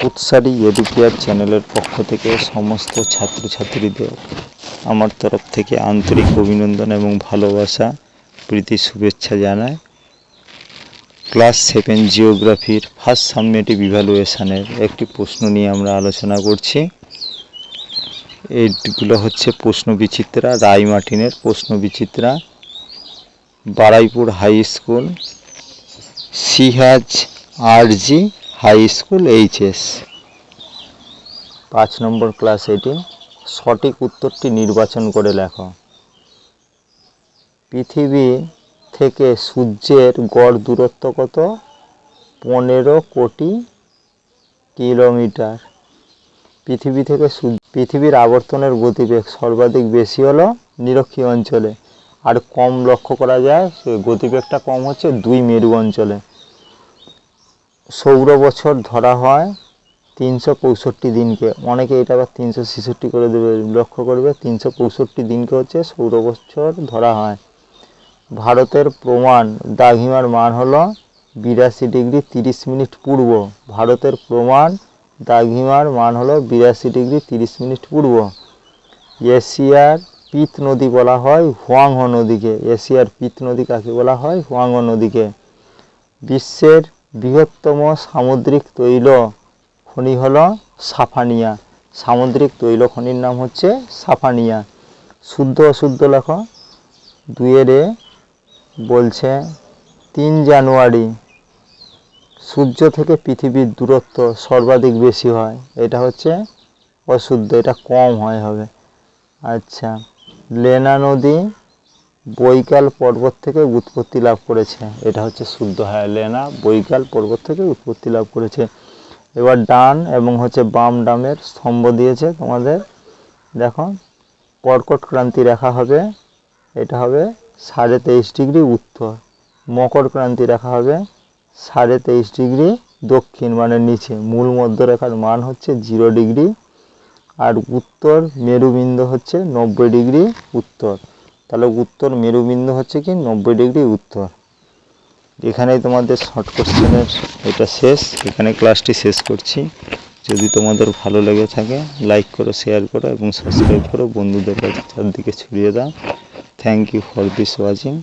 উৎসারী educare চ্যানেলের পক্ষ থেকে সমস্ত ছাত্রছাত্রীদের আমার তরফ থেকে আন্তরিক অভিনন্দন এবং ভালোবাসা প্রীতি শুভেচ্ছা জানাই। ক্লাস 7 জিওগ্রাফির ফার্স্ট সাবমেটিভ ইভ্যালুয়েশনের একটি প্রশ্ন নিয়ে আমরা আলোচনা করছি। এইগুলো হচ্ছে প্রশ্ন বিচিত্রা, রায় মার্টিনের প্রশ্ন বিচিত্রা, বারুইপুর হাই স্কুল, সিহাজ আরজি হাই স্কুল এইচএস। 5 নম্বর ক্লাস এটি। সঠিক উত্তরটি নির্বাচন করে লেখো। পৃথিবী থেকে সূর্যের গড় দূরত্ব কত? 15 কোটি কিলোমিটার। পৃথিবীর আবর্তনের গতিবেগ সর্বাধিক বেশি হলো নিরক্ষীয় অঞ্চলে, আর কম লক্ষ্য করা যায়, গতিবেগটা কম হচ্ছে 2 মেরু অঞ্চলে। সৌর বছর ধরা হয় 365 দিনকে, অনেকে এটা আবার 366 করে দেবে, লক্ষ্য করবে 365 দিনকে হচ্ছে সৌর বছর ধরা হয়। ভারতের প্রমাণ দ্রাঘিমার মান হলো 82 ডিগ্রি 30 মিনিট পূর্ব। ভারতের প্রমাণ দ্রাঘিমার মান হলো 82 ডিগ্রি 30 মিনিট পূর্ব। এশিয়ার পিত নদী বলা হয় হুয়াংহো নদীকে। এশিয়ার পিত নদী কাকে বলা হয়? হুয়াংহো নদীকে। বিশ্বের বৃহত্তম সামুদ্রিক তৈল খনি হলো সাফানিয়া। সামুদ্রিক তৈল খনির নাম হচ্ছে সাফানিয়া। শুদ্ধ অশুদ্ধ লেখো। 2 বলছে 3 জানুয়ারি সূর্য থেকে পৃথিবীর দূরত্ব সর্বাধিক বেশি হয়, এটা হচ্ছে অশুদ্ধ, এটা কম হবে। আচ্ছা, লেনা নদী বৈকাল পর্বত থেকে উৎপত্তি লাভ করেছে, এটা হচ্ছে শুদ্ধ। হ্যাঁ, লেনা বৈকাল পর্বত থেকে উৎপত্তি লাভ করেছে। এবার ডান এবং হচ্ছে বাম ডামের স্তম্ভ দিয়েছে তোমাদের। দেখো, কর্কট ক্রান্তি রেখা হবে, এটা হবে 23.5 ডিগ্রি উত্তর। মকর ক্রান্তি রেখা হবে 23.5 ডিগ্রি দক্ষিণ, মানে নিচে। মূল মধ্যরেখার মান হচ্ছে 0 ডিগ্রি, আর উত্তর মেরুবিন্দু হচ্ছে 90 ডিগ্রি উত্তর। তাহলে উত্তর মেরুবিন্দু হচ্ছে কি 90 ডিগ্রি উত্তর। এখানেই তোমাদের শর্ট কোশ্চেনের এটা শেষ। এখানে ক্লাসটি শেষ করছি। যদি তোমাদের ভালো লেগে থাকে লাইক করো, শেয়ার করো এবং সাবস্ক্রাইব করো, বন্ধুদের কাছে চারদিকে ছড়িয়ে দাও। Thank you for this watching.